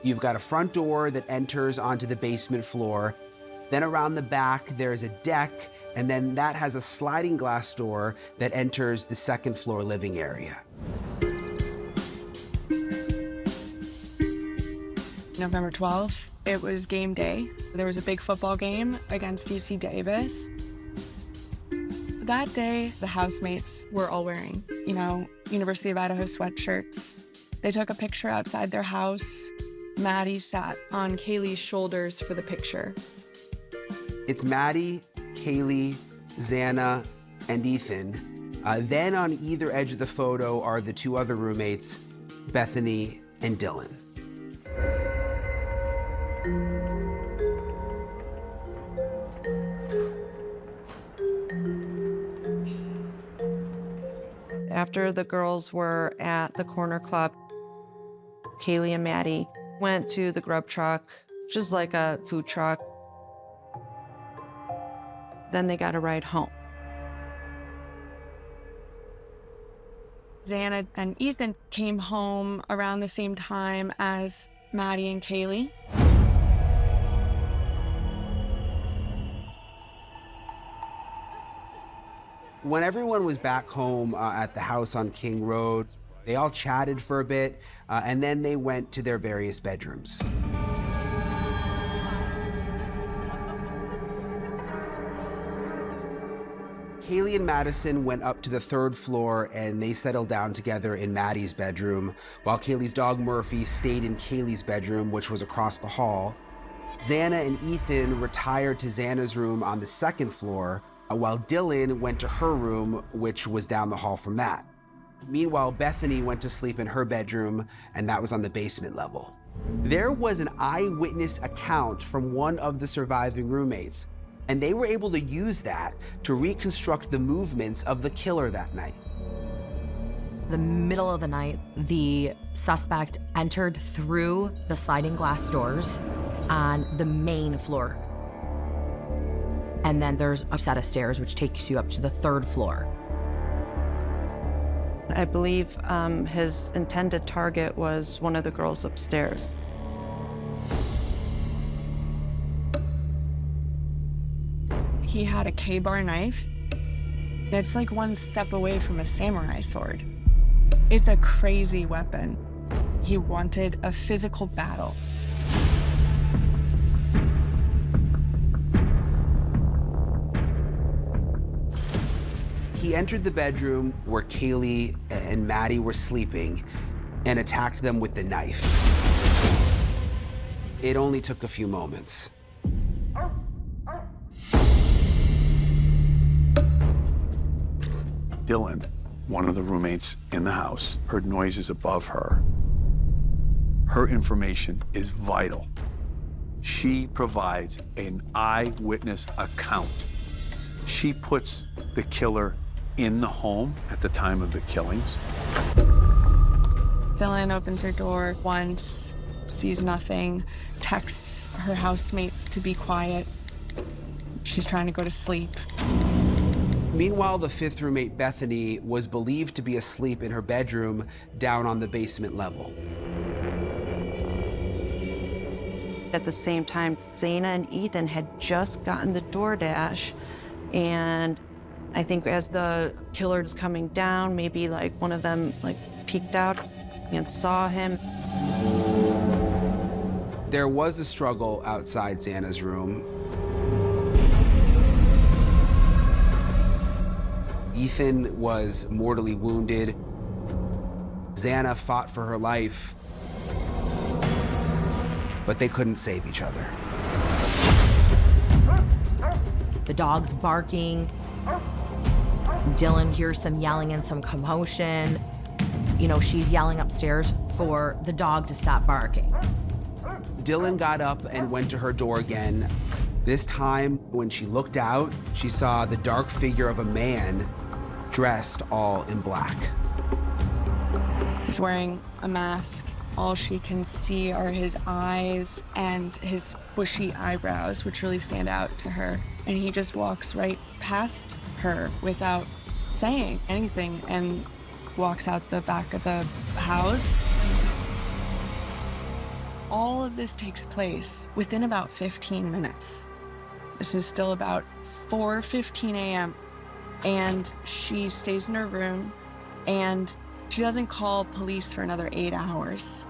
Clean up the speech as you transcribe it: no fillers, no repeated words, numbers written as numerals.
You've got a front door that enters onto the basement floor. Then around the back, there's a deck, and then that has a sliding glass door that enters the second floor living area. November 12th, it was game day. There was a big football game against UC Davis. That day, the housemates were all wearing, University of Idaho sweatshirts. They took a picture outside their house. Maddie sat on Kaylee's shoulders for the picture. It's Maddie, Kaylee, Xana, and Ethan. Then on either edge of the photo are the two other roommates, Bethany and Dylan. After the girls were at the corner club, Kaylee and Maddie went to the grub truck, just like a food truck. Then they got a ride home. Xana and Ethan came home around the same time as Maddie and Kaylee. When everyone was back home at the house on King Road, they all chatted for a bit, and then they went to their various bedrooms. Kaylee and Madison went up to the third floor and they settled down together in Maddie's bedroom, while Kaylee's dog Murphy stayed in Kaylee's bedroom, which was across the hall. Xana and Ethan retired to Xana's room on the second floor, while Dylan went to her room, which was down the hall from that. Meanwhile, Bethany went to sleep in her bedroom, and that was on the basement level. There was an eyewitness account from one of the surviving roommates, and they were able to use that to reconstruct the movements of the killer that night. The middle of the night, the suspect entered through the sliding glass doors on the main floor. And then there's a set of stairs which takes you up to the third floor. I believe his intended target was one of the girls upstairs. He had a K-bar knife. It's like one step away from a samurai sword. It's a crazy weapon. He wanted a physical battle. He entered the bedroom where Kaylee and Maddie were sleeping and attacked them with the knife. It only took a few moments. Dylan, one of the roommates in the house, heard noises above her. Her information is vital. She provides an eyewitness account. She puts the killer in the home at the time of the killings. Dylan opens her door once, sees nothing, texts her housemates to be quiet. She's trying to go to sleep. Meanwhile, the fifth roommate, Bethany, was believed to be asleep in her bedroom down on the basement level. At the same time, Xana and Ethan had just gotten the DoorDash, and I think as the killer was coming down, maybe like one of them peeked out and saw him. There was a struggle outside Xana's room. Ethan was mortally wounded. Xana fought for her life, but they couldn't save each other. The dog's barking. Dylan hears some yelling and some commotion. She's yelling upstairs for the dog to stop barking. Dylan got up and went to her door again. This time, when she looked out, she saw the dark figure of a man dressed all in black. He's wearing a mask. All she can see are his eyes and his bushy eyebrows, which really stand out to her. And he just walks right past her without saying anything and walks out the back of the house. All of this takes place within about 15 minutes. This is still about 4:15 a.m. And she stays in her room and she doesn't call police for another 8 hours.